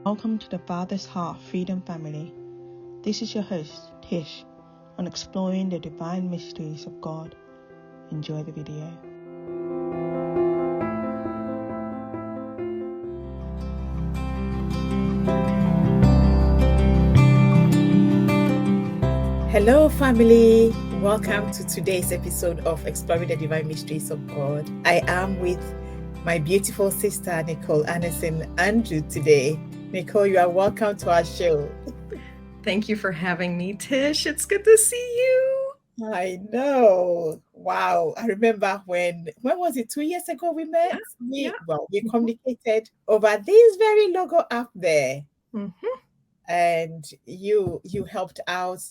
Welcome to the Father's Heart Freedom Family. This is your host, Tish, on exploring the divine mysteries of God. Enjoy the video. Hello, family. Welcome to today's episode of Exploring the Divine Mysteries of God. I am with my beautiful sister, Nicole Anonsen Andrew today. Nicole, you are welcome to our show. Thank you for having me, Tish. It's good to see you. I know. Wow. I remember when was it? 2 years ago we met? Yeah. We communicated over this very logo up there. Mm-hmm. And you helped out.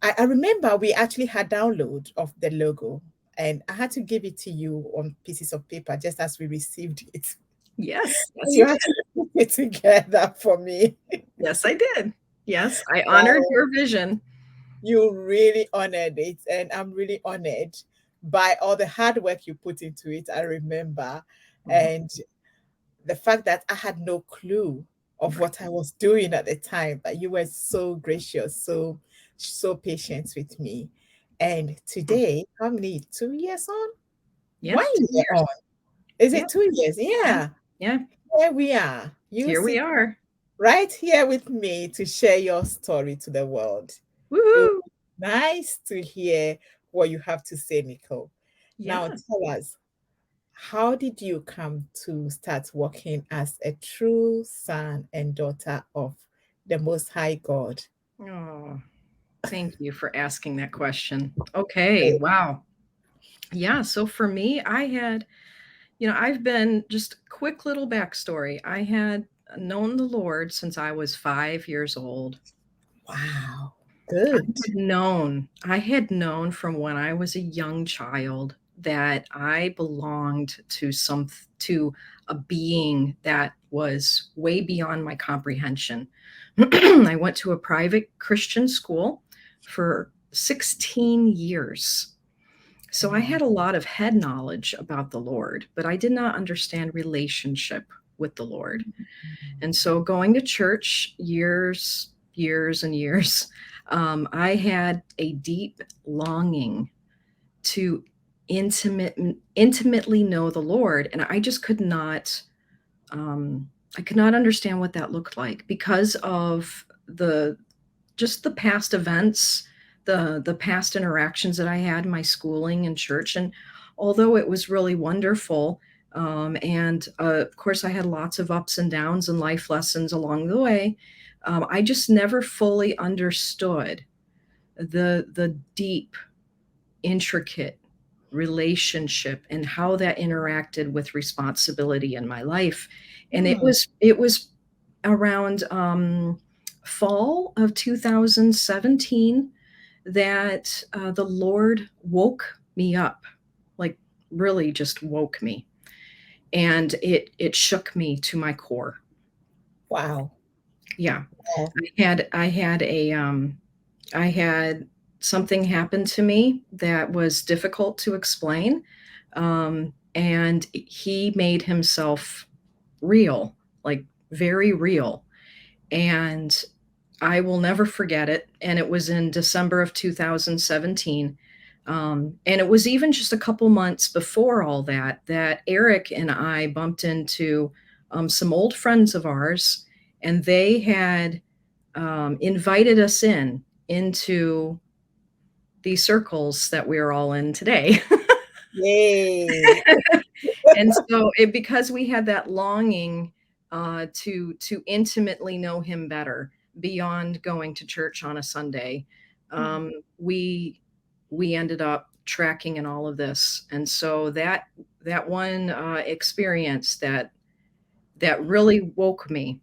I remember we actually had download of the logo and I had to give it to you on pieces of paper just as we received it. Yes, You actually put it together for me. Yes, I did. Yes, I honored your vision. You really honored it, and I'm really honored by all the hard work you put into it. I remember, and the fact that I had no clue of what I was doing at the time, but you were so gracious, so patient with me. And today, how many? 2 years on? Yes, 1 year on? Is it 2 years? Yeah. Yeah. Here we are. Here we are. Right here with me to share your story to the world. It would Woohoo! be nice to hear what you have to say, Nicole. Now, Yeah. tell us, how did you come to start working as a true son and daughter of the Most High God? Oh, thank you for asking that question. Okay. Wow. Yeah. So for me, I've been just quick little backstory. I had known the Lord since I was 5 years old. Wow, I good. had known from when I was a young child that I belonged to a being that was way beyond my comprehension. I went to a private Christian school for 16 years. So I had a lot of head knowledge about the Lord, but I did not understand relationship with the Lord. And so going to church years and years, I had a deep longing to intimately know the Lord, and I just could not. I could not understand what that looked like because of the past events, the past interactions that I had in my schooling and church. And although it was really wonderful, and of course I had lots of ups and downs and life lessons along the way, I just never fully understood the deep, intricate relationship and how that interacted with responsibility in my life. And it was around fall of 2017 that the Lord woke me up, like really just woke me, and it shook me to my core. Wow. Yeah, Wow. I had something happen to me that was difficult to explain, and he made himself real, like very real, and I will never forget it. And it was in December of 2017. And it was even just a couple months before all that Eric and I bumped into some old friends of ours, and they had invited us into these circles that we're all in today. Yay. And so because we had that longing to intimately know him better beyond going to church on a Sunday, um, we we ended up tracking in all of this. And so that one experience that really woke me,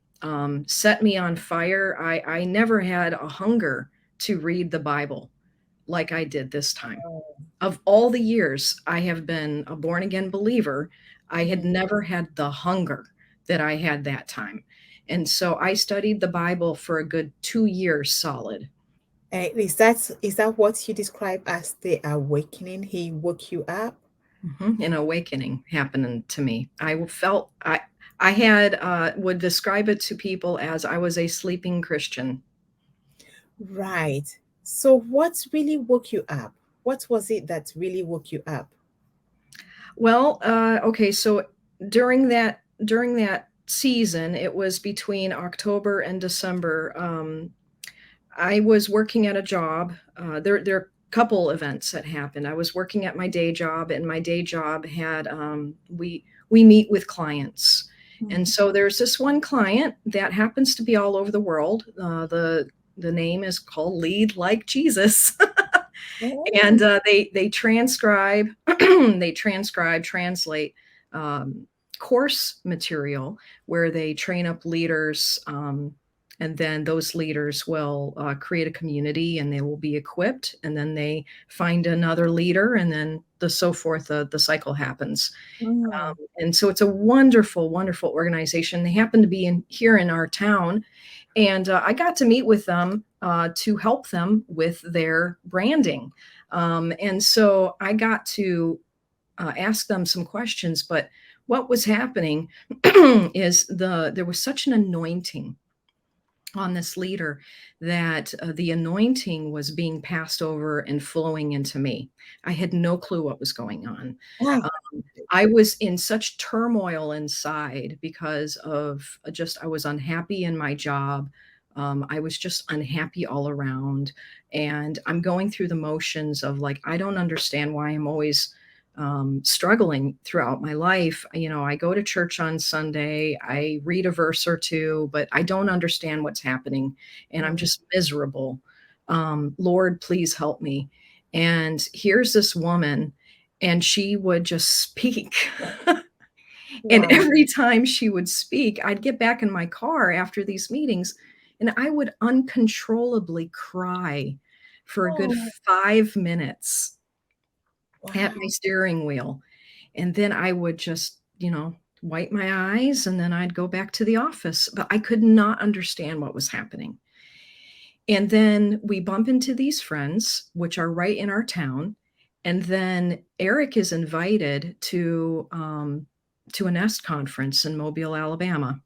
set me on fire. I never had a hunger to read the Bible like I did this time. Of all the years I have been a born again believer, I had never had the hunger that I had that time. And so I studied the Bible for a good 2 years solid. Is that what you describe as the awakening? He woke you up? An awakening happening to me. I had would describe it to people as I was a sleeping Christian. Right. So what really woke you up? What was it that really woke you up? Well, okay, so during that season, it was between October and December. I was working at a job. There are a couple events that happened. I was working at my day job, and my day job had we meet with clients, and Mhm. so there's this one client that happens to be all over the world. The name is called Lead Like Jesus. Oh, And they transcribe they transcribe translate um, course material where they train up leaders, and then those leaders will create a community and they will be equipped, and then they find another leader, and then the so forth, the cycle happens. mm, And so it's a wonderful, wonderful organization. They happen to be in here in our town, and I got to meet with them to help them with their branding. And so I got to ask them some questions. But what was happening is there was such an anointing on this leader that the anointing was being passed over and flowing into me. I had no clue what was going on. ah, I was in such turmoil inside because of just I was unhappy in my job. I was just unhappy all around, and I'm going through the motions of like I don't understand why I'm always struggling throughout my life. You know, I go to church on Sunday, I read a verse or two, but I don't understand what's happening, and I'm mm, just miserable. Lord, please help me. And here's this woman, and she would just speak. And wow. every time she would speak, I'd get back in my car after these meetings and I would uncontrollably cry for a good Oh, 5 minutes at my wow. steering wheel. And then I would just, wipe my eyes and then I'd go back to the office. But I could not understand what was happening. And then we bump into these friends, which are right in our town. And then Eric is invited to a Nest conference in Mobile, Alabama.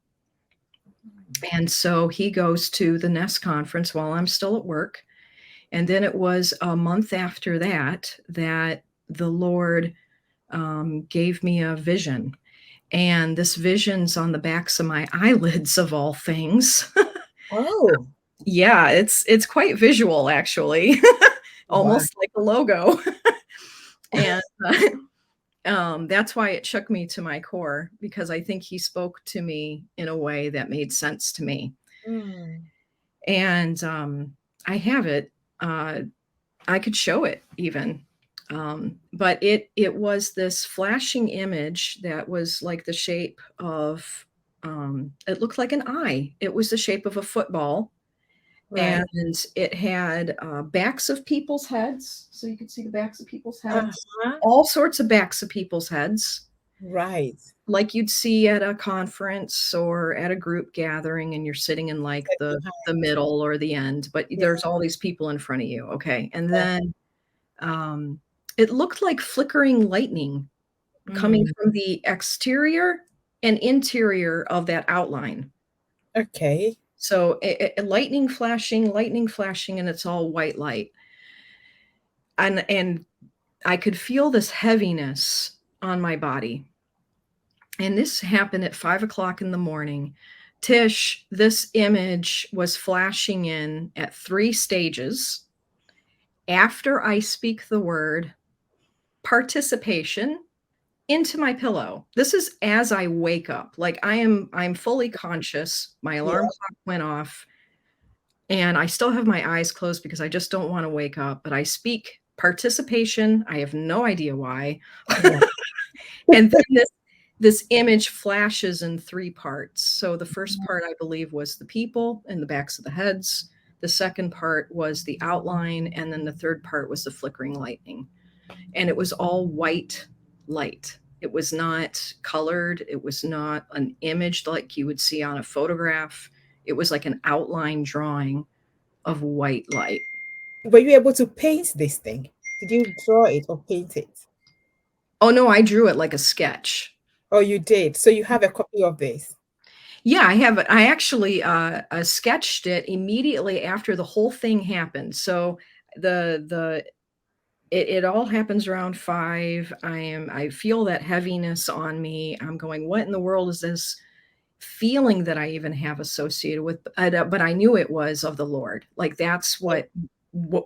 And so he goes to the Nest conference while I'm still at work. And then it was a month after that that the Lord gave me a vision. And this vision's on the backs of my eyelids, of all things. Oh, Yeah, it's quite visual, actually, wow. almost like a logo. And that's why it shook me to my core, because I think he spoke to me in a way that made sense to me. Mm, And I have it. I could show it even. But it was this flashing image that was like the shape of it looked like an eye. It was the shape of a football, and right. it had backs of people's heads, so you could see the backs of people's heads, Uh-huh. all sorts of backs of people's heads, Right. like you'd see at a conference or at a group gathering, and you're sitting in like Step the behind. middle or the end, but Yeah. there's all these people in front of you. Okay, and then um, it looked like flickering lightning coming Mm, from the exterior and interior of that outline. okay. So lightning flashing, and it's all white light. And I could feel this heaviness on my body. And this happened at 5 o'clock in the morning. Tish, this image was flashing in at 3 stages. After I speak the word participation into my pillow. This is as I wake up. Like I'm fully conscious. My Yeah. alarm clock went off and I still have my eyes closed because I just don't want to wake up, but I speak participation. I have no idea why. Yeah. And then this image flashes in 3 parts. So the first part, I believe, was the people and the backs of the heads. The second part was the outline, and then the third part was the flickering lightning. And it was all white light. It was not colored. It was not an image like you would see on a photograph. It was like an outline drawing of white light. Were you able to paint this thing? Did you draw it or paint it? Oh no, I drew it like a sketch. Oh, you did. So you have a copy of this. Yeah, I have. I actually sketched it immediately after the whole thing happened. So the it all happens around 5. I feel that heaviness on me. I'm going, what in the world is this feeling that I even have associated with? But I knew it was of the Lord. Like that's what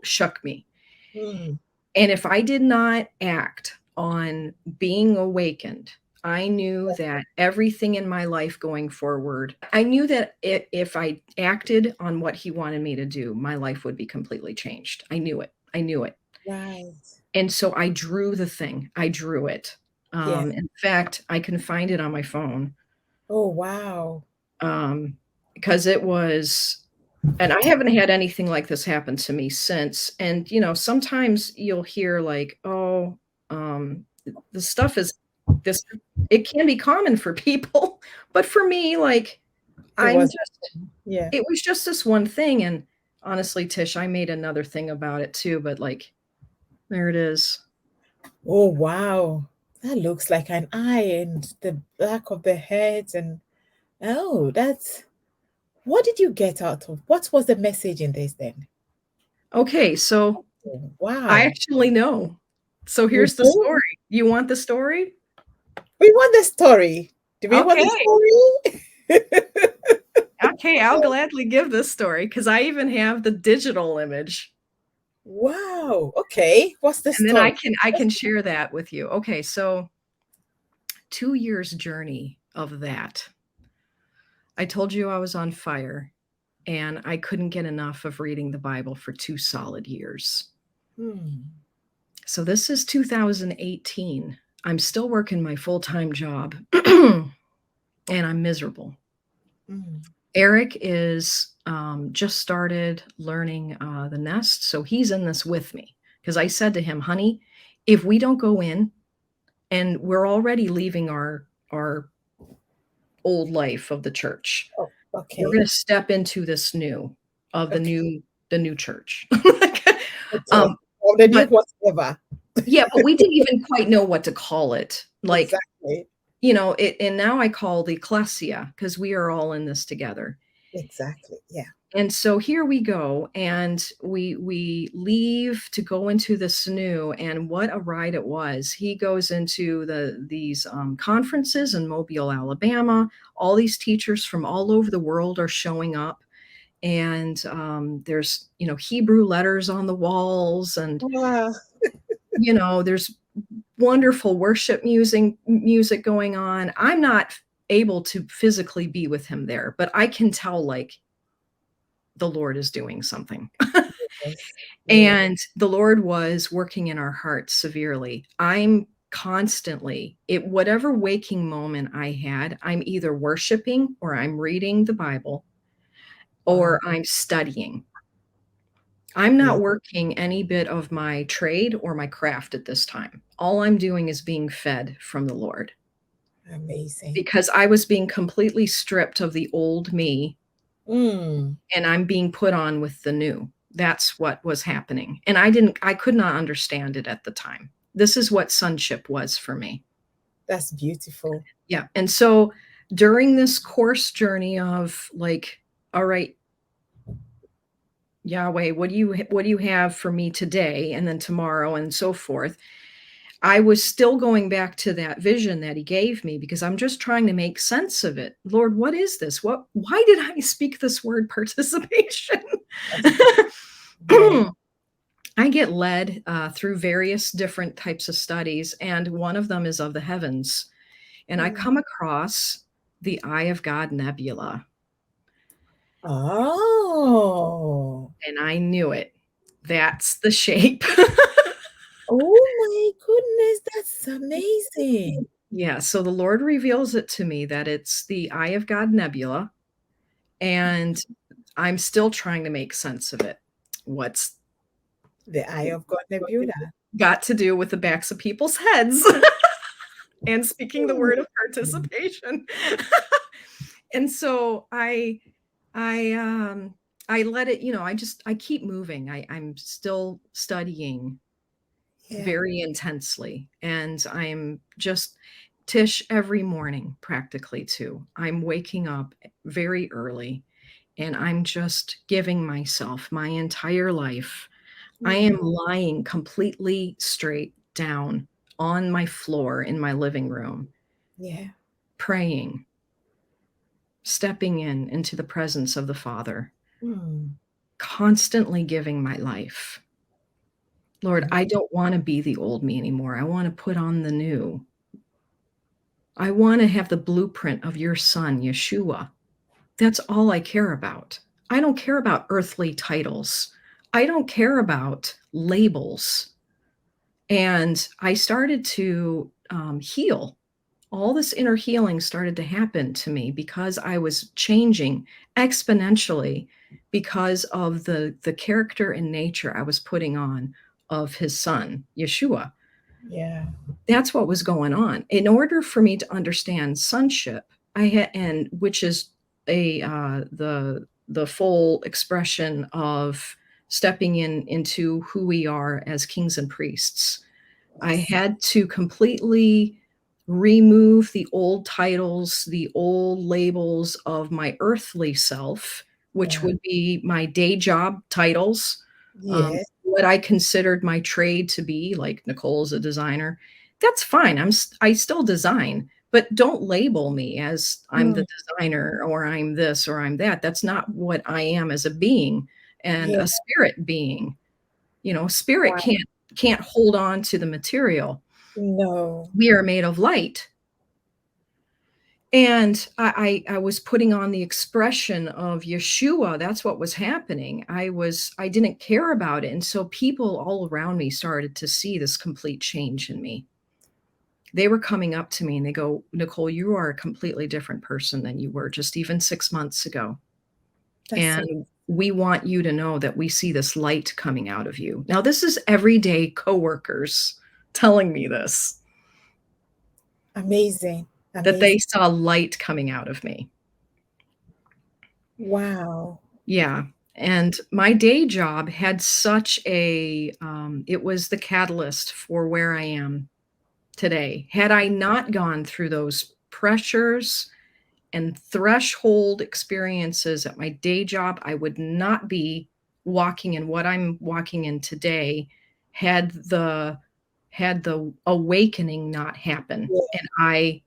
shook me. Mm. And if I did not act on being awakened, I knew that everything in my life going forward, I knew that if I acted on what he wanted me to do, my life would be completely changed. I knew it. I knew it. Right. And so I drew the thing. I drew it. Yeah. In fact, I can find it on my phone. Oh, wow. Because it was, and I haven't had anything like this happen to me since. And, sometimes you'll hear like, oh, the stuff is this, it can be common for people. But for me, like, It I'm was, just, yeah. it was just this one thing. And honestly, Tish, I made another thing about it too, but like, there it is. Oh, wow. That looks like an eye and the back of the head. And oh, what did you get out of? What was the message in this then? Okay, so Oh, I wow. actually know. So You here's the do? story. You want the story? We want the story. Do we want the Okay. story? Okay, I'll gladly give this story because I even have the digital image, Wow. Okay. What's the and then I story? can share that with you. Okay, so 2 years journey of that. I told you I was on fire, and I couldn't get enough of reading the Bible for 2 solid years. Hmm. So this is 2018. I'm still working my full-time job, and I'm miserable. Mm. Eric is just started learning the nest, so he's in this with me because I said to him, "Honey, if we don't go in, and we're already leaving our old life of the church, Oh, we're going okay. to step into this new of Okay. the new church." Okay. um, Or the new but whatever. yeah, but we didn't even quite know what to call it. Like, Exactly. it, and now I call the ecclesia because we are all in this together. Exactly. Yeah. And so here we go, and we leave to go into this new, and what a ride it was. He goes into these conferences in Mobile, Alabama. All these teachers from all over the world are showing up, and there's Hebrew letters on the walls, and Wow. there's wonderful worship music going on. I'm not able to physically be with him there, but I can tell like the Lord is doing something. Yes. Yeah. And the Lord was working in our hearts severely. I'm constantly, it whatever waking moment I had, I'm either worshiping or I'm reading the Bible Wow. or I'm studying. I'm Yeah. not working any bit of my trade or my craft at this time. All I'm doing is being fed from the Lord Amazing. because I was being completely stripped of the old me Mm. and I'm being put on with the new. That's what was happening. And I could not understand it at the time. This is what sonship was for me. That's beautiful. Yeah. And so during this course journey of like, all right, Yahweh, what do you have for me today and then tomorrow and so forth? I was still going back to that vision that he gave me because I'm just trying to make sense of it. Lord, what is this? Why did I speak this word participation? Yeah. I get led through various different types of studies, and one of them is of the heavens. And I Mm. come across the Eye of God Nebula, Oh. and I knew it. That's the shape. Oh my goodness, that's amazing. Yeah, so the Lord reveals it to me that it's the Eye of God Nebula, and I'm still trying to make sense of it. What's The Eye of God Nebula. got to do with the backs of people's heads and speaking the word of Mm. participation? And so I let it, I keep moving. I'm still studying Yeah. very intensely, and I'm just Tish, every morning, practically too, I'm waking up very early and I'm just giving myself my entire life. I am lying completely straight down on my floor in my living room, Yeah. praying, stepping into the presence of the Father, constantly giving my life. Lord, I don't want to be the old me anymore. I want to put on the new. I want to have the blueprint of your son, Yeshua. That's all I care about. I don't care about earthly titles. I don't care about labels. And I started to heal. All this inner healing started to happen to me because I was changing exponentially because of the character and nature I was putting on of his son, Yeshua. Yeah. That's what was going on. In order for me to understand sonship, I had, and which is the full expression of stepping into who we are as kings and priests. I had to completely remove the old titles, the old labels of my earthly self, which Yeah. would be my day job titles, Yes. what I considered my trade to be, like Nicole is a designer. That's fine. I still design, but don't label me as I'm the designer or I'm this or I'm that. That's not what I am as a being and Yeah. a spirit being. Spirit Wow. can't hold on to the material. No. We are made of light. And I was putting on the expression of Yeshua. That's what was happening. I didn't care about it. And so people all around me started to see this complete change in me. They were coming up to me and they go, Nicole, you are a completely different person than you were just even 6 months ago. And we want you to know that we see this light coming out of you. Now, this is everyday coworkers telling me this, Amazing. that they saw light coming out of me. Wow. Yeah. And my day job had such it was the catalyst for where I am today. Had I not gone through those pressures and threshold experiences at my day job, I would not be walking in what I'm walking in today had the awakening not happen Yeah.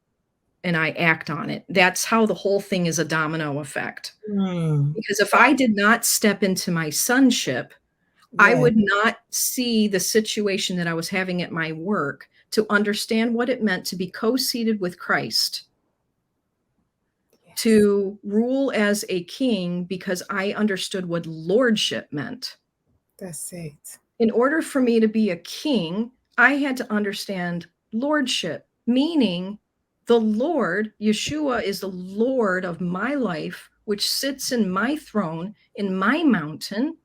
and I act on it. That's how the whole thing is a domino effect. Because if Wow. I did not step into my sonship, I Yeah. would not see the situation that I was having at my work to understand what it meant to be co-seated with Christ, to rule as a king, because I understood what lordship meant. That's it. In order for me to be a king, I had to understand lordship, meaning the Lord, Yeshua, is the Lord of my life, which sits in my throne, in my mountain,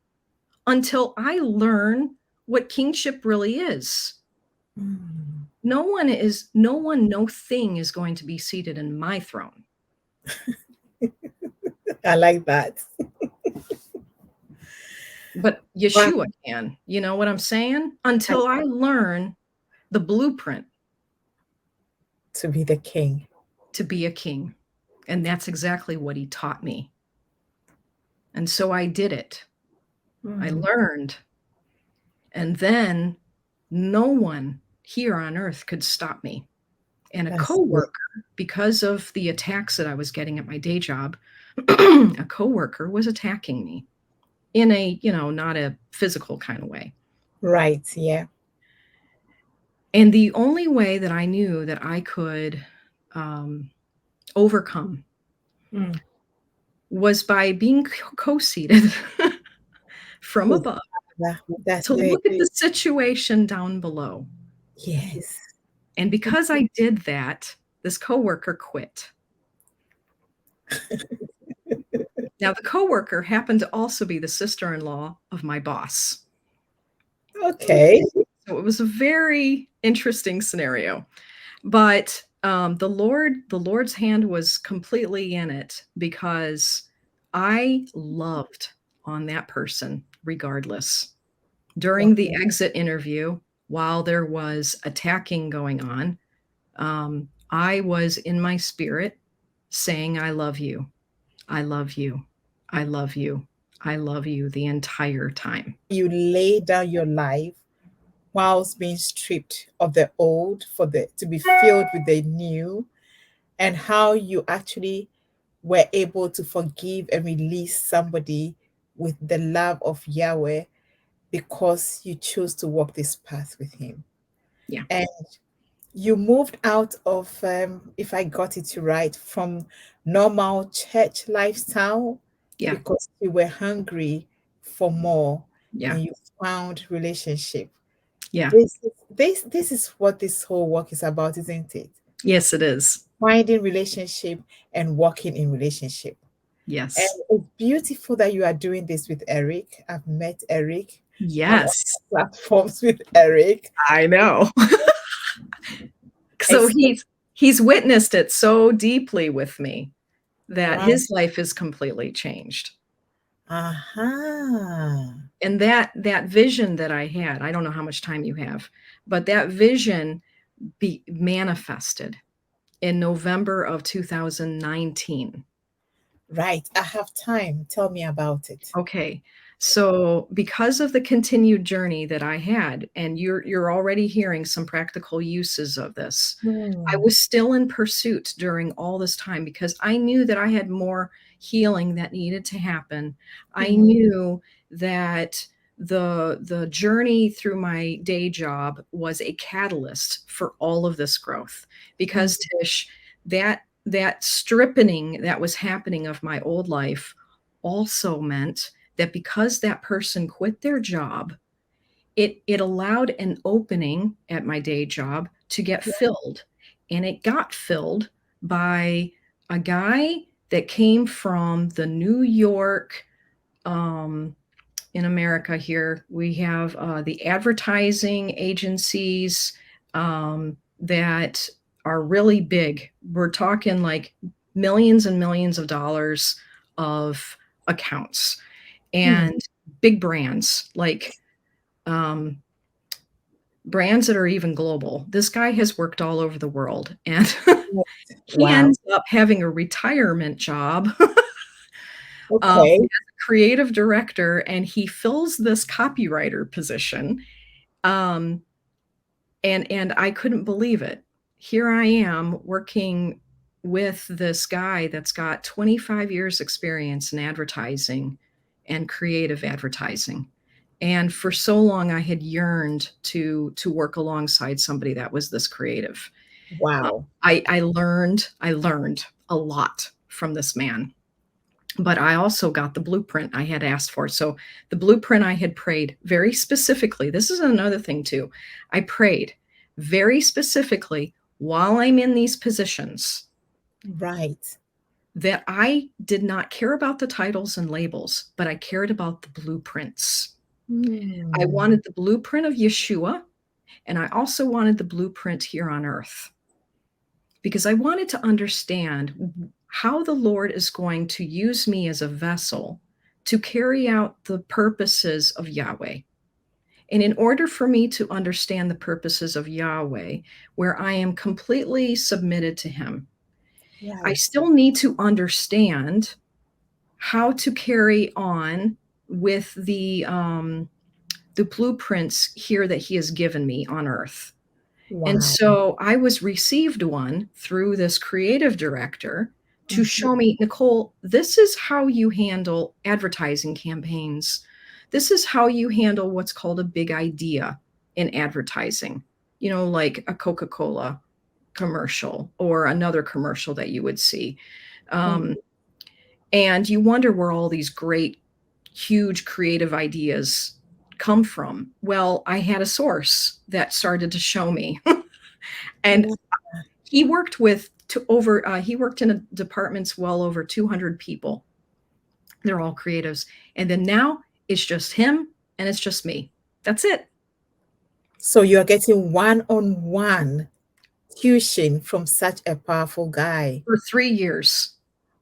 until I learn what kingship really is. No one, no thing is going to be seated in my throne. I like that. But Yeshua can. You know what I'm saying? Until I learn the blueprint To be the king. to be a king. And that's exactly what he taught me. And so I did it. I learned. And then no one here on earth could stop me. And a coworker, because of the attacks that I was getting at my day job, a coworker was attacking me in a, not a physical kind of way. Right. Yeah. And the only way that I knew that I could overcome was by being co-seated from above to look at the situation down below. Yes. And because I did that, this coworker quit. Now, the coworker happened to also be the sister-in-law of my boss. Okay. So it was a very interesting scenario. But the Lord's hand was completely in it, because I loved on that person regardless. During the exit interview, while there was attacking going on, I was in my spirit saying, I love you. I love you. I love you. I love you the entire time. You lay down your life whilst being stripped of the old for the to be filled with the new, and how you actually were able to forgive and release somebody with the love of Yahweh because you chose to walk this path with him. Yeah. And you moved out of, if I got it right, from normal church lifestyle Yeah. because you were hungry for more, Yeah. and you found relationship. Yeah. This is what this whole work is about, isn't it? Yes, it is. Finding relationship and working in relationship. And Yes. it's beautiful that you are doing this with Eric. I've met Eric. I'm on Yes. platforms with Eric. I know. So It's he's witnessed it so deeply with me that wow. his life is completely changed. Aha. And that vision that I had, I don't know how much time you have, but that vision be manifested in November of 2019. Right. I have time. Tell me about it. Okay. So because of the continued journey that I had, and you're already hearing some practical uses of this, I Hmm. was still in pursuit during all this time because I knew that I had more healing that needed to happen. I Mhm. knew that the journey through my day job was a catalyst for all of this growth because Tish, that stripping that was happening of my old life also meant that because that person quit their job, it allowed an opening at my day job to get filled. And it got filled by a guy that came from the New York, in America here, we have the advertising agencies that are really big. We're talking like millions and millions of dollars of accounts Hmm. and big brands like um, brands that are even global. This guy has worked all over the world and he Wow. ends up having a retirement job as Okay. a creative director, and he fills this copywriter position. Um, and I couldn't believe it. Here I am working with this guy that's got 25 years experience in advertising and creative advertising. And for so long I had yearned to work alongside somebody that was this creative. Wow. I learned a lot from this man, but I also got the blueprint I had asked for. So the blueprint I had prayed very specifically. This is another thing too. I prayed very specifically while I'm in these positions Right. that I did not care about the titles and labels, but I cared about the blueprints. I Hmm. wanted the blueprint of Yeshua, and I also wanted the blueprint here on earth because I wanted to understand how the Lord is going to use me as a vessel to carry out the purposes of Yahweh. And in order for me to understand the purposes of Yahweh, where I am completely submitted to Him, I Right. still need to understand how to carry on with the blueprints here that He has given me on earth. And Wow. so I was received one through this creative director to Mhm. show me, Nicole, this is how you handle advertising campaigns. This is how you handle what's called a big idea in advertising, like a Coca-Cola commercial or another commercial that you would see. Um, and you wonder where all these great, huge creative ideas come from. Well, I had a source that started to show me. And Wow. he worked with he worked in departments well over 200 people. They're all creatives. And then now it's just him and it's just me. That's it. So you're getting one-on-one tuition from such a powerful guy. For 3 years,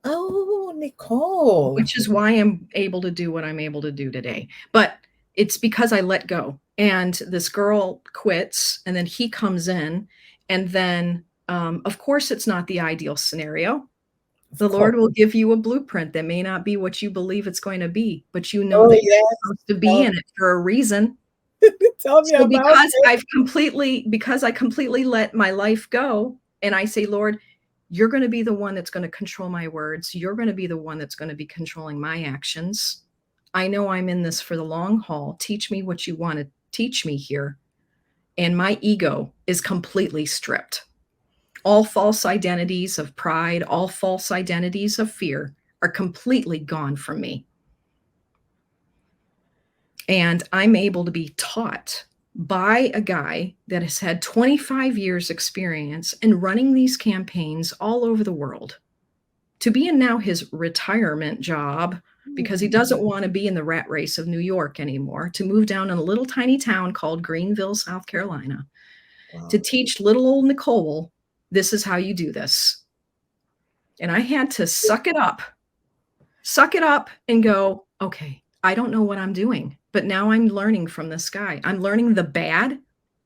Oh, Nicole. which is why I'm able to do what I'm able to do today. But it's because I let go. And this girl quits, and then he comes in, and then Of course, it's not the ideal scenario. The Of Lord course. will give you a blueprint that may not be what you believe it's going to be, but you know Oh, that you're yes. supposed to be in it for a reason. Tell me So about it. because I completely let my life go, and I say, Lord, you're going to be the one that's going to control my words. You're going to be the one that's going to be controlling my actions. I know I'm in this for the long haul. Teach me what you want to teach me here. And my ego is completely stripped. All false identities of pride, all false identities of fear are completely gone from me. And I'm able to be taught by a guy that has had 25 years experience in running these campaigns all over the world, to be in now his retirement job because he doesn't want to be in the rat race of New York anymore, to move down in a little tiny town called Greenville, South Carolina, to teach little old Nicole, this is how you do this. And I had to suck it up and go, okay, I don't know what I'm doing, but now I'm learning from this guy. I'm learning the bad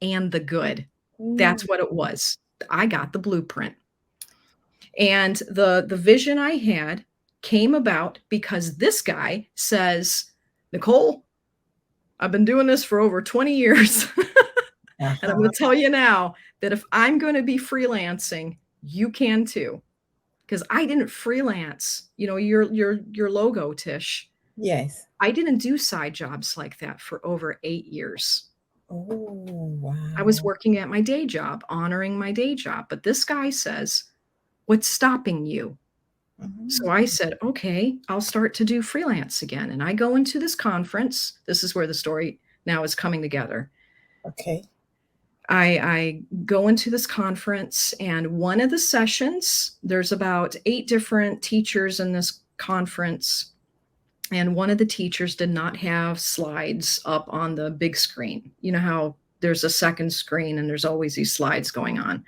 and the good. That's what it was. I got the blueprint. And the vision I had came about because this guy says, Nicole, I've been doing this for over 20 years. And I'm going to tell you now that if I'm going to be freelancing, you can too. Because I didn't freelance, your logo, Tish. Yes. I didn't do side jobs like that for over 8 years. Oh, wow. I was working at my day job, honoring my day job. But this guy says, what's stopping you? So I said, okay, I'll start to do freelance again. And I go into this conference. This is where the story now is coming together. Okay. I go into this conference, and one of the sessions, there's about 8 different teachers in this conference. And one of the teachers did not have slides up on the big screen. You know how there's a second screen and there's always these slides going on.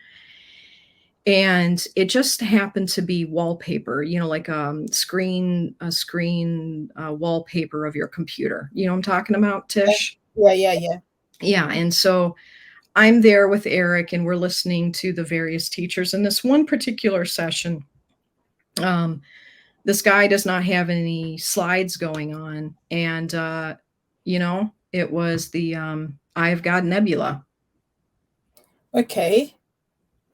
And it just happened to be wallpaper, like a screen wallpaper of your computer. You know what I'm talking about, Tish? Yeah. Yeah. And so I'm there with Eric, and we're listening to the various teachers in this one particular session. This guy does not have any slides going on. And, it was the Eye of God Nebula. Okay.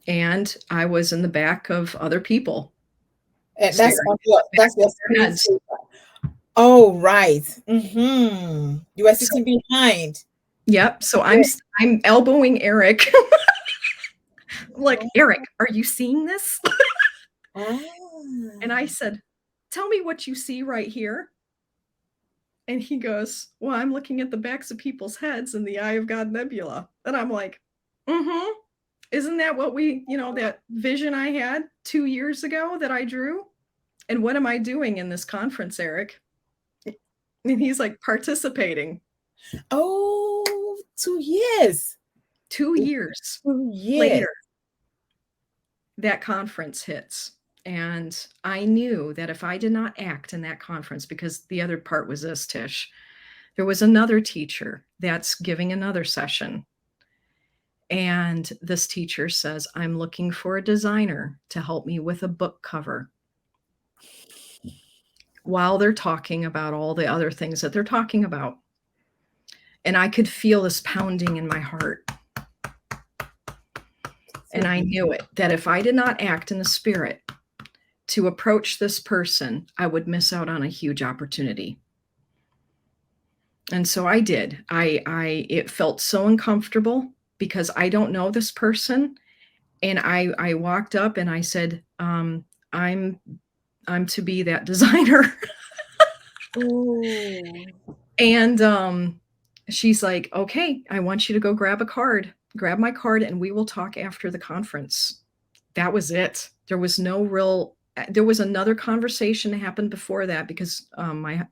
And I was in the back of other people. And that's your screen. Oh, right. You were sitting behind. Yep. So I'm elbowing Eric. I'm like, Eric, are you seeing this? And I said, tell me what you see right here. And he goes, well, I'm looking at the backs of people's heads in the Eye of God Nebula. And I'm like, isn't that what that vision I had 2 years ago that I drew? And what am I doing in this conference, Eric? And he's like, participating. Oh, 2 years. 2 years. 2 years. Later, that conference hits. And I knew that if I did not act in that conference, because the other part was this, Tish, there was another teacher that's giving another session. And this teacher says, I'm looking for a designer to help me with a book cover, while they're talking about all the other things that they're talking about. And I could feel this pounding in my heart. And I knew it, that if I did not act in the spirit to approach this person, I would miss out on a huge opportunity. And so I did. It felt so uncomfortable because I don't know this person. And I walked up and I said, I'm to be that designer. And she's like, okay, I want you to go grab my card, and we will talk after the conference. That was it. There was another conversation that happened before that, because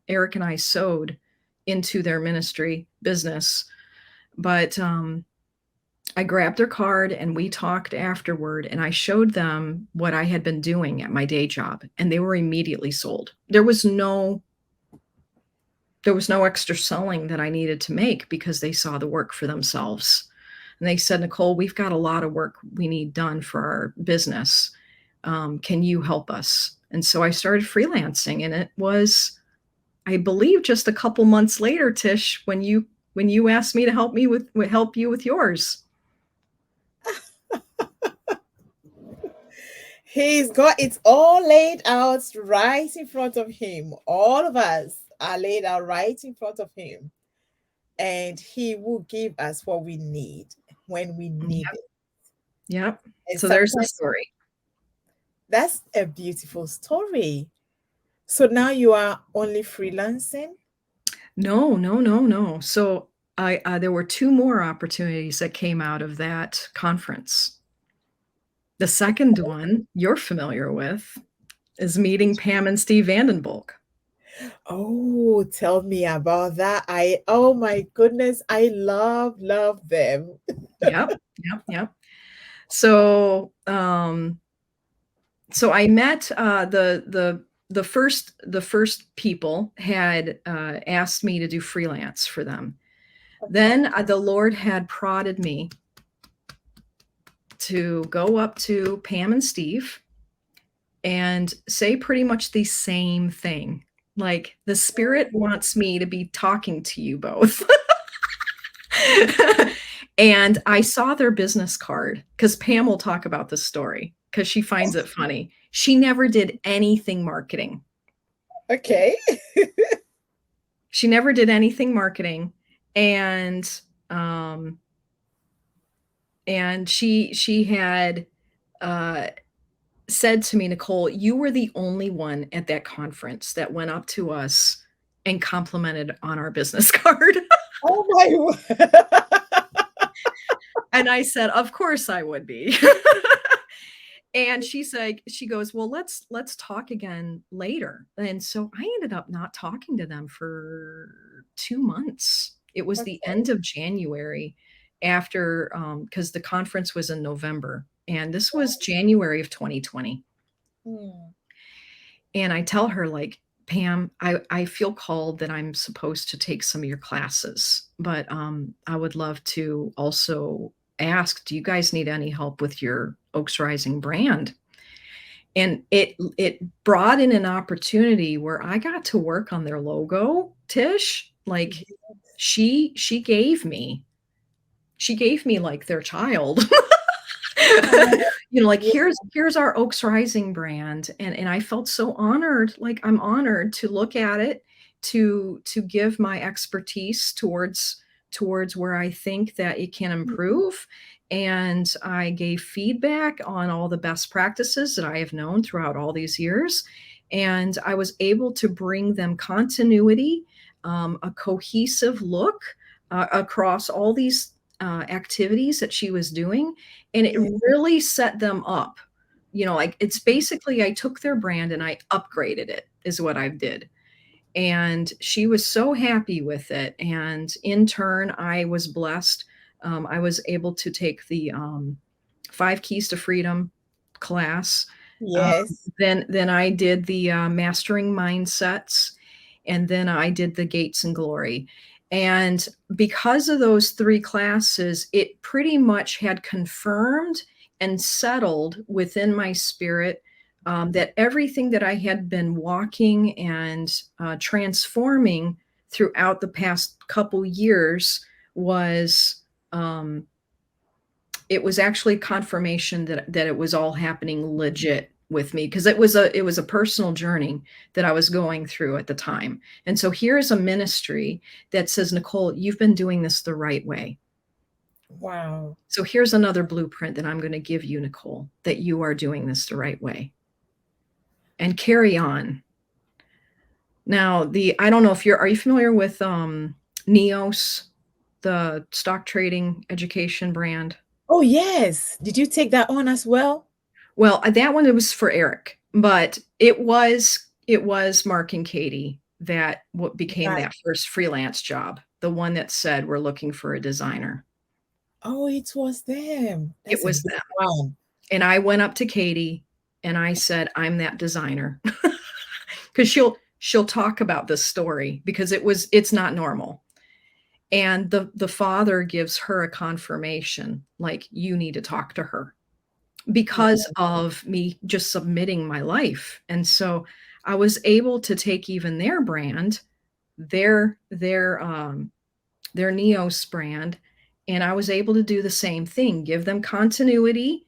Eric and I sewed into their ministry business. But I grabbed their card and we talked afterward, and I showed them what I had been doing at my day job, and they were immediately sold. There was no extra selling that I needed to make, because they saw the work for themselves. and they said, Nicole, we've got a lot of work we need done for our business. Can you help us? And so I started freelancing, and it was, I believe, just a couple months later, Tish, when you asked me to help you with yours. He's got it all laid out right in front of him. All of us are laid out right in front of him. And he will give us what we need when we need Yep. it. Yep. And So there's the sometimes story. that's a beautiful story. So now you are only freelancing? No. So I there were 2 more opportunities that came out of that conference. The second one you're familiar with is meeting Pam and Steve Vandenbolk. Oh, tell me about that. Oh my goodness, I love them. Yep. So, so I met the first people had asked me to do freelance for them. Then the Lord had prodded me to go up to Pam and Steve and say pretty much the same thing. Like, the Spirit wants me to be talking to you both. And I saw their business card, because Pam will talk about this story because she finds it funny. She never did anything marketing. Okay. She never did anything marketing. And she had said to me, Nicole, you were the only one at that conference that went up to us and complimented on our business card. Oh my word. And I said, of course I would be. And she goes, well, let's talk again later. And so I ended up not talking to them for 2 months. It was the end of January, after, because the conference was in November, and this was January of 2020. And I tell her, like, Pam, I feel called that I'm supposed to take some of your classes, but I would love to also ask, do you guys need any help with your Oaks Rising brand? And it brought in an opportunity where I got to work on their logo, Tish. Like, she gave me like their child. Like, here's our Oaks Rising brand. And I felt so honored. Like, I'm honored to look at it, to give my expertise towards where I think that it can improve. And I gave feedback on all the best practices that I have known throughout all these years. And I was able to bring them continuity, a cohesive look across all these activities that she was doing. And it really set them up. Like, it's basically, I took their brand and I upgraded it, is what I did. And she was so happy with it. And in turn, I was blessed. I was able to take the 5 Keys to Freedom class. Yes. Then I did the Mastering Mindsets. And then I did the Gates and Glory. And because of those 3 classes, it pretty much had confirmed and settled within my spirit that everything that I had been walking and transforming throughout the past couple years was, it was actually confirmation that it was all happening legit with me, because it was a personal journey that I was going through at the time. And so here's a ministry that says, Nicole, you've been doing this the right way. Wow. So here's another blueprint that I'm going to give you, Nicole, that you are doing this the right way. And carry on. Now, I don't know if are you familiar with Neos, the stock trading education brand? Oh, yes. Did you take that on as well? Well, that one, it was for Eric, but it was Mark and Katie that what became that first freelance job, the one that said, we're looking for a designer. Oh, it was them. It was them. Wow. And I went up to Katie and I said, I'm that designer. Because she'll talk about this story, because it's not normal. And the father gives her a confirmation, like, you need to talk to her, because of me just submitting my life. And so I was able to take even their brand, their Neos brand, and I was able to do the same thing, give them continuity,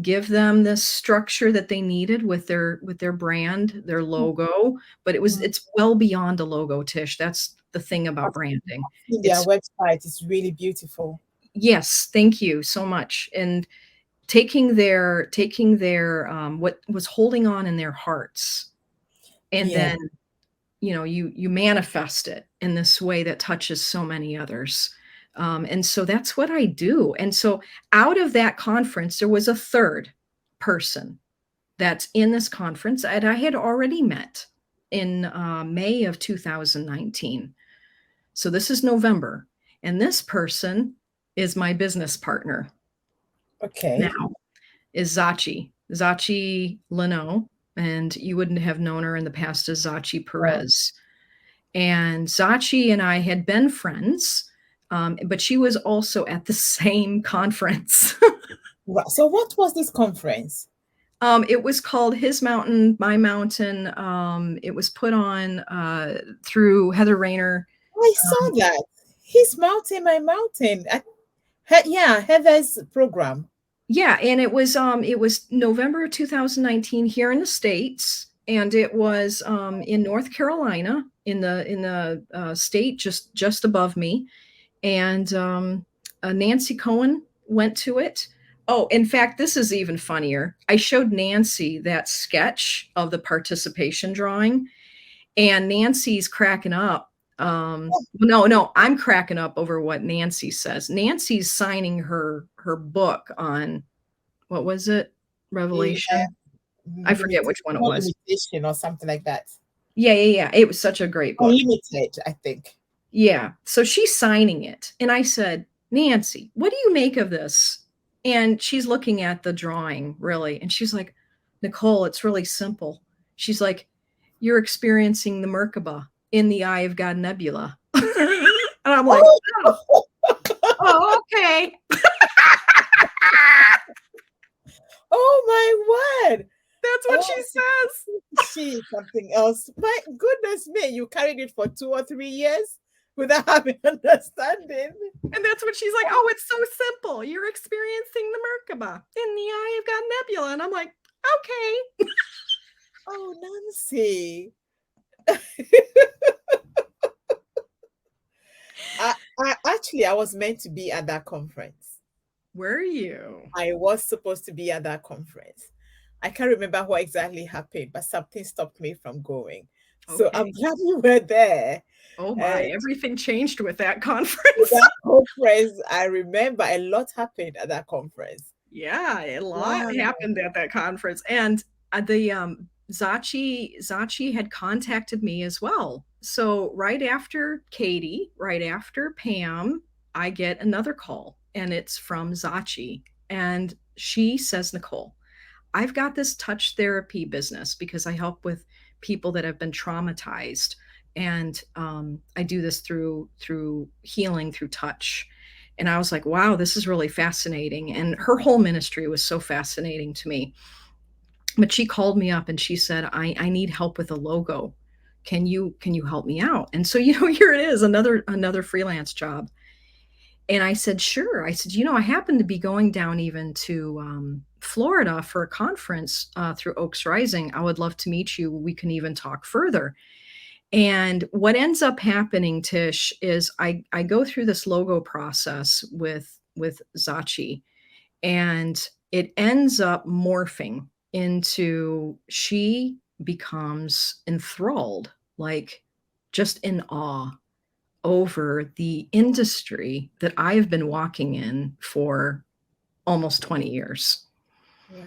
give them the structure that they needed with their brand, their logo, but it's well beyond a logo, Tish. That's the thing about branding. Their It's website is really beautiful. Yes, thank you so much. And taking their what was holding on in their hearts, and Yeah. then you manifest it in this way that touches so many others. And so that's what I do. And so out of that conference, there was a third person that's in this conference that I had already met in May of 2019. So this is November. And this person is my business partner Okay. now, is Zachi Leno. And you wouldn't have known her in the past as Zachi Perez. And Zachi and I had been friends, but she was also at the same conference. So what was this conference? It was called His Mountain, My Mountain. It was put on through Heather Rayner. I saw that. His Mountain, My Mountain. Yeah, Heather's program. Yeah, and it was November 2019 here in the States, and it was in North Carolina, in the state just above me. And Nancy Cohen went to it. Oh, in fact, this is even funnier. I showed Nancy that sketch of the participation drawing, and Nancy's cracking up. No, I'm cracking up over what Nancy says. Nancy's signing her book on, what was it? Revelation. I forget which one it was. Limitation or something like that. Yeah. It was such a great book. Unlimited, I think. Yeah. So she's signing it. And I said, Nancy, what do you make of this? And she's looking at the drawing, really. And she's like, Nicole, it's really simple. She's like, you're experiencing the Merkaba in the Eye of God Nebula. And I'm like, oh okay. Oh my word. That's what she says. She's something else. My goodness me, you carried it for 2 or 3 years without having understanding. And that's what she's like, oh, it's so simple. You're experiencing the Merkaba in the Eye of God Nebula. And I'm like, okay. Oh, Nancy. I was meant to be at that conference. Were you? I was supposed to be at that conference. I can't remember what exactly happened, but something stopped me from going. Okay. So I'm glad you were there. Oh my, everything changed with that conference. I remember a lot happened at that conference. Yeah, a lot happened at that conference. And the Zachi had contacted me as well. So right after Katie, right after Pam, I get another call, and it's from Zachi. And she says, Nicole, I've got this touch therapy business because I help with people that have been traumatized. And I do this through healing, through touch. And I was like, wow, this is really fascinating. And her whole ministry was so fascinating to me. But she called me up and she said, I need help with a logo. Can you help me out? And so, here it is, another freelance job. And I said, sure. I said, I happen to be going down even to Florida for a conference through Oaks Rising. I would love to meet you. We can even talk further. And what ends up happening, Tish, is I go through this logo process with Zachi, and it ends up morphing into, she becomes enthralled, like just in awe over the industry that I've been walking in for almost 20 years. Right.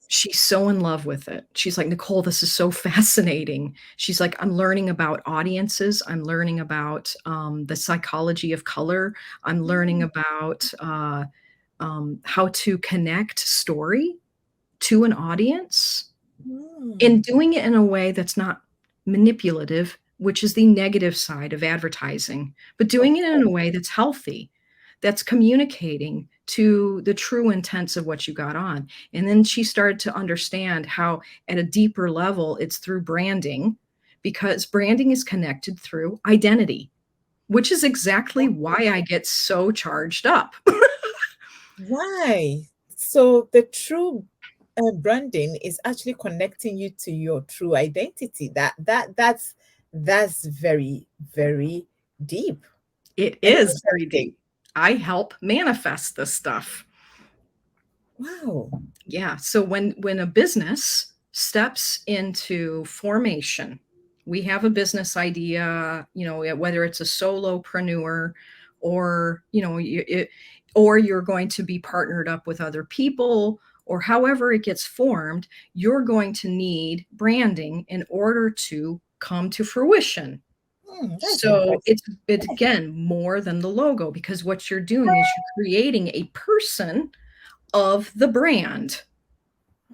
She's so in love with it. She's like, Nicole, this is so fascinating. She's like, I'm learning about audiences. I'm learning about the psychology of color. I'm learning about how to connect story to an audience and doing it in a way that's not manipulative, which is the negative side of advertising, but doing it in a way that's healthy, that's communicating to the true intents of what you got on. And then she started to understand how at a deeper level, it's through branding, because branding is connected through identity, which is exactly why I get so charged up. Right. So the true branding is actually connecting you to your true identity. That's very, very deep It and is very interesting. deep. I help manifest this stuff. Wow. Yeah. So when a business steps into formation, we have a business idea, whether it's a solopreneur or, or you're going to be partnered up with other people, or however it gets formed, you're going to need branding in order to come to fruition. That's So interesting. it's again more than the logo, because what you're doing is you're creating a person of the brand.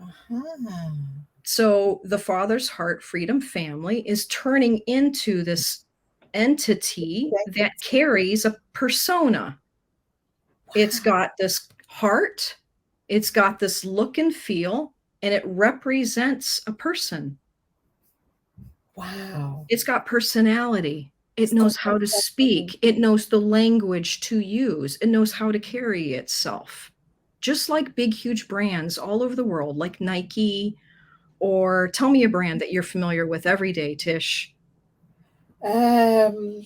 Uh-huh. So the Father's Heart Freedom Family is turning into this entity that carries a persona. It's got this heart, it's got this look and feel, and it represents a person. Wow. It's got personality. It It's got knows how to speak. It knows the language to use. It knows how to carry itself. Just like big, huge brands all over the world, like Nike, or tell me a brand that you're familiar with every day, Tish. do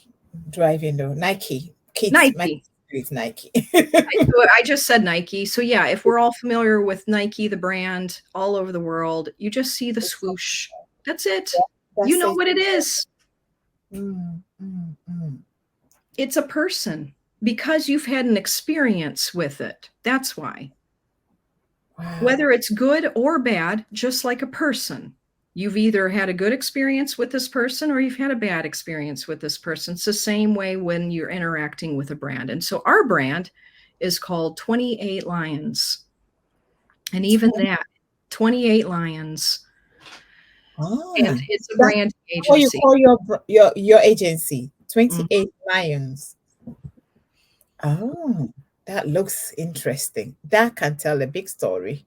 I even know? Nike. Kids. My Nike. kids Nike. I just said Nike. So yeah, if we're all familiar with Nike, the brand all over the world, you just see the swoosh. That's it. You That's know it. what it is. Mm, mm, mm. It's a person, because you've had an experience with it. That's why. Wow. Whether it's good or bad, just like a person. You've either had a good experience with this person or you've had a bad experience with this person. It's the same way when you're interacting with a brand. And so our brand is called 28 Lions. And even that, 28 Lions. And it's a That's brand what you agency. call your agency. 28 Mm-hmm. Lions. Oh, that looks interesting. That can tell a big story.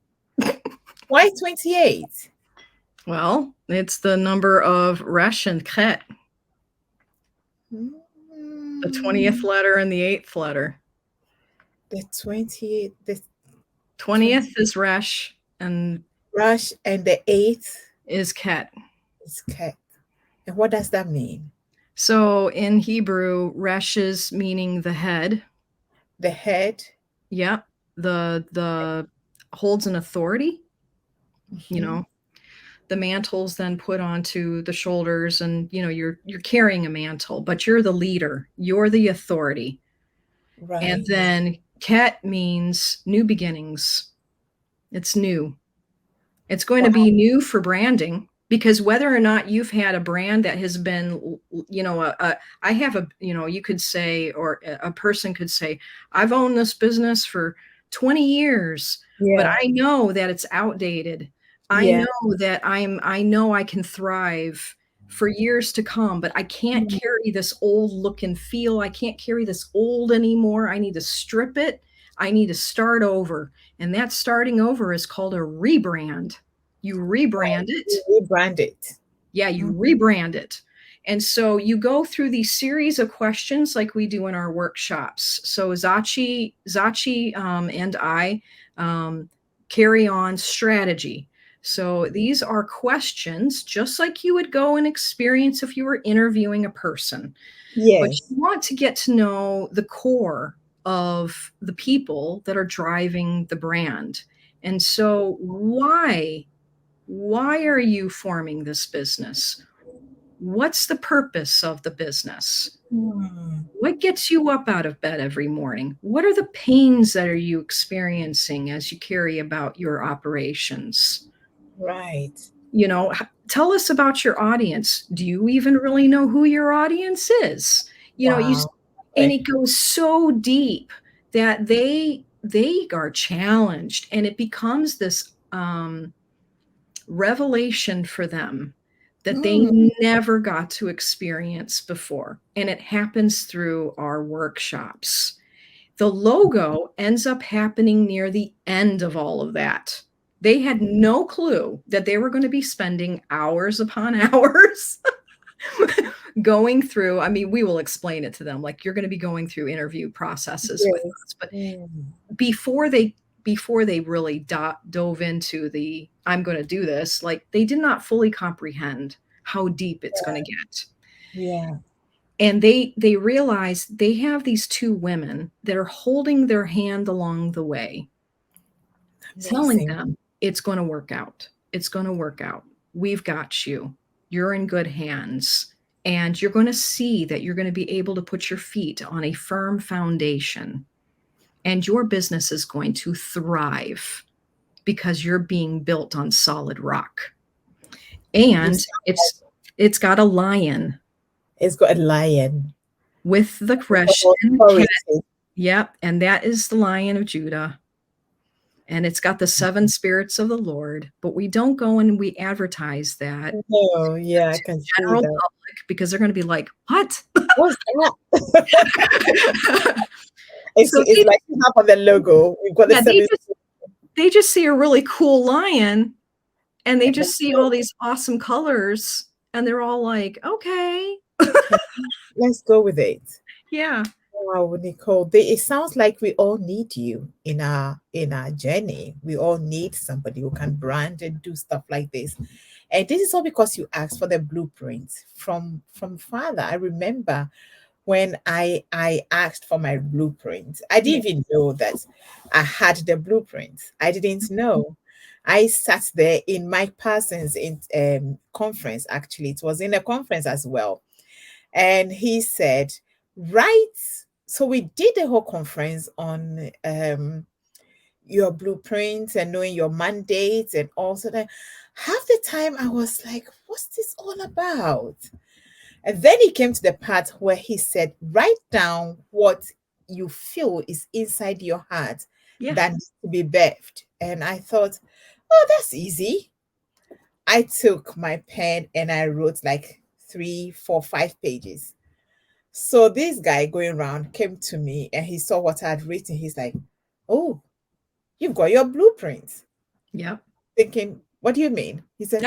Why 28? Well, it's the number of Resh and Chet, the 20th letter and the 8th letter. The 28th, the 20th is Resh and Rush, and the 8th is Ket. is Ket. And what does that mean? So in Hebrew, Resh is meaning the head. The head. Yeah. The holds an authority. Mm-hmm. The mantle's then put onto the shoulders, and you're carrying a mantle, but you're the leader. You're the authority. Right. And then Ket means new beginnings. It's new. It's going to be new for branding, because whether or not you've had a brand that has been, I have a, you could say, or a person could say, I've owned this business for 20 years, but I know that it's outdated. I know that I know I can thrive for years to come, but I can't carry this old look and feel. I can't carry this old anymore. I need to strip it. I need to start over. And that starting over is called a rebrand. You rebrand it. You rebrand it. Yeah, you rebrand it. And so you go through these series of questions like we do in our workshops. So Zachi and I carry on strategy. So these are questions just like you would go and experience if you were interviewing a person. Yes. But you want to get to know the core of the people that are driving the brand. And so why are you forming this business? What's the purpose of the business? What gets you up out of bed every morning? What are the pains that are you experiencing as you carry about your operations? Right. Tell us about your audience. Do you even really know who your audience is? And it goes so deep that they are challenged, and it becomes this revelation for them that they never got to experience before. And it happens through our workshops. The logo ends up happening near the end of all of that. They had no clue that they were going to be spending hours upon hours going through. I mean, we will explain it to them. Like, you're going to be going through interview processes with Yes. us. But before they really dove into the I'm going to do this, like, they did not fully comprehend how deep it's going to get. Yeah. And they realize they have these two women that are holding their hand along the way, telling Amazing. them it's going to work out. It's going to work out. We've got you. You're in good hands. And you're going to see that you're going to be able to put your feet on a firm foundation. And your business is going to thrive because you're being built on solid rock. And it's got a lion. It's got a lion With the Christian cat. Yep. And that is the Lion of Judah. And it's got the 7 spirits of the Lord, but we don't go and we advertise that. Oh, yeah, I can see general that. public, because they're going to be like, what? What's that? It's like you have on the logo. We've got the 7. They just see a really cool lion, and they just see all these awesome colors, and they're all like, okay. Let's go with it. Yeah. Wow, Nicole, it sounds like we all need you in our journey. We all need somebody who can brand and do stuff like this. And this is all because you asked for the blueprint from Father. I remember when I asked for my blueprint, I didn't even know that I had the blueprint. I didn't know. I sat there in Mike Parsons' conference. Actually, it was in a conference as well, and he said, right. So we did the whole conference on your blueprints and knowing your mandates, and also that half the time I was like, what's this all about? And then he came to the part where he said, write down what you feel is inside your heart that needs to be birthed. And I thought, oh, that's easy. I took my pen and I wrote like 3, 4, 5 pages. So this guy going around came to me and he saw what I had written. He's like, oh, you've got your blueprints. Yeah. Thinking, what do you mean? He said,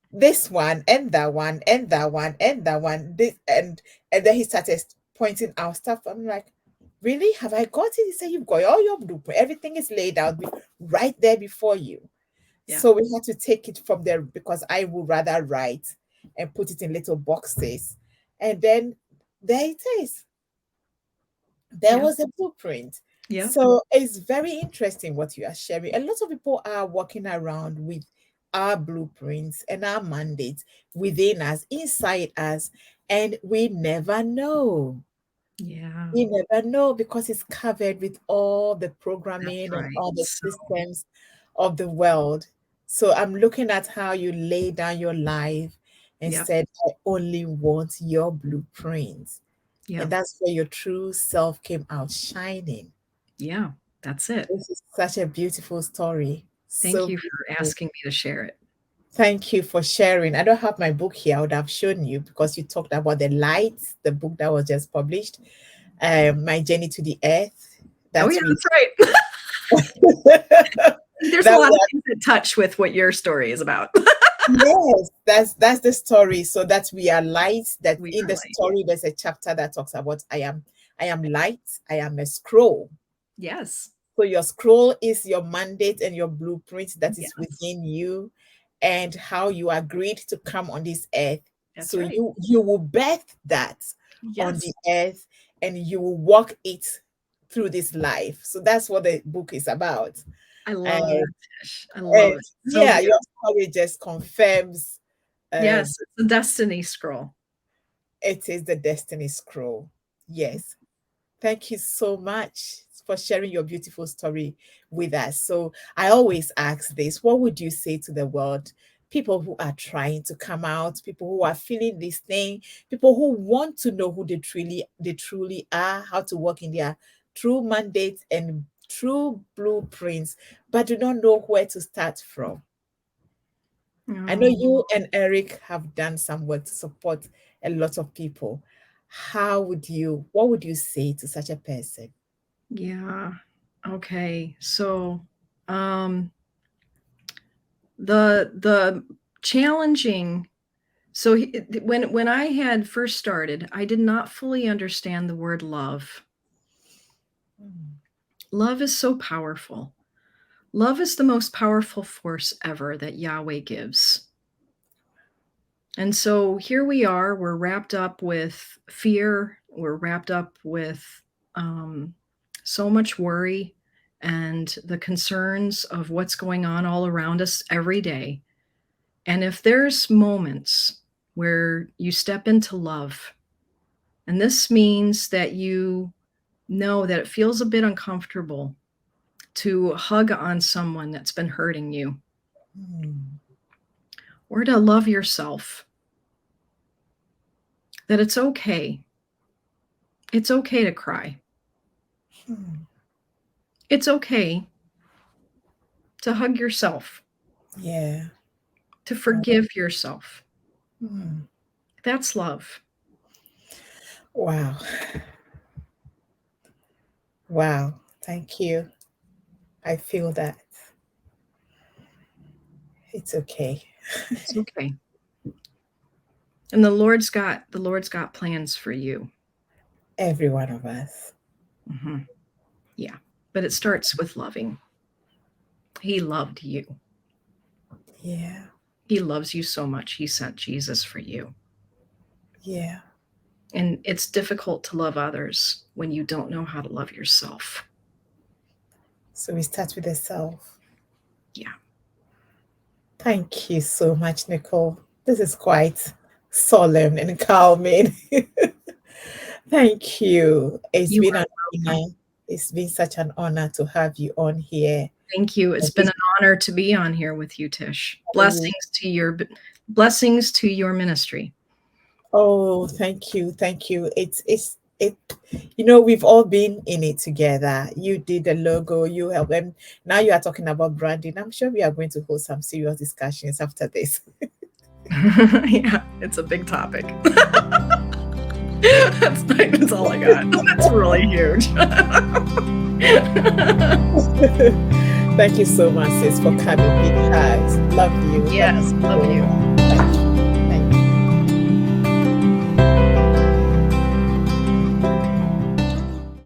this one and that one and that one and that one. This and then he started pointing out stuff. I'm like, really? Have I got it? He said, you've got all your blueprint. Everything is laid out right there before you. Yeah. So we had to take it from there because I would rather write and put it in little boxes. And then there it is. There was a blueprint. Yeah. So it's very interesting what you are sharing. A lot of people are walking around with our blueprints and our mandates within us, inside us, and we never know. Yeah. We never know because it's covered with all the programming and all the systems of the world. So I'm looking at how you lay down your life and said, I only want your blueprints. Yeah. And that's where your true self came out shining. Yeah, that's it. This is such a beautiful story. Thank you for asking me to share it. Thank you for sharing. I don't have my book here. I would have shown you because you talked about the light, the book that was just published, My Journey to the Earth. That's right. There's a lot of things that touch with what your story is about. Yes, that's the story. So that we are light. That in the story, there's a chapter that talks about I am light. I am a scroll. Yes. So your scroll is your mandate and your blueprint that is within you, and how you agreed to come on this earth. That's so right. you will birth that on the earth, and you will walk it through this life. So that's what the book is about. I love it, Tish. I love it. So your story just confirms. Yes, it's the destiny scroll. It is the destiny scroll. Yes. Thank you so much for sharing your beautiful story with us. So I always ask this, what would you say to the world? People who are trying to come out, people who are feeling this thing, people who want to know who they truly are, how to work in their true mandates and true blueprints, but do not know where to start from. I know Oh, you and Eric have done some work to support a lot of people. What would you say to such a person? yeah. Okay. So, um, the challenging. So when I had first started, I did not fully understand the word love. Mm. Love is so powerful. Love is the most powerful force ever that Yahweh gives. And so here we are, we're wrapped up with fear, we're wrapped up with um, so much worry and the concerns of what's going on all around us every day. And if there's moments where you step into love, and this means that you know that it feels a bit uncomfortable to hug on someone that's been hurting you, Mm. or to love yourself, that it's okay. It's okay to cry. Mm. It's okay to hug yourself, Yeah. to forgive yourself. Mm. That's love. Wow. Wow. Thank you. I feel that. It's okay. It's okay. And the Lord's got plans for you. Every one of us. Mm-hmm. Yeah. But it starts with loving. He loved you. Yeah. He loves you so much. He sent Jesus for you. Yeah. And it's difficult to love others when you don't know how to love yourself. So we start with the self. Yeah. Thank you so much, Nicole. This is quite solemn and calming. Thank you. It's You been are an welcome. honor. It's been such an honor to have you on here. Thank you. It's been an honor to be on here with you, Tish. Blessings to your ministry. Oh, thank you. Thank you. We've all been in it together. You did the logo, you helped them. Now you are talking about branding. I'm sure we are going to hold some serious discussions after this. Yeah, it's a big topic. That's all I got. That's really huge. Thank you so much, sis, for coming. Big hugs. Love you. Yes, love you. Thank you.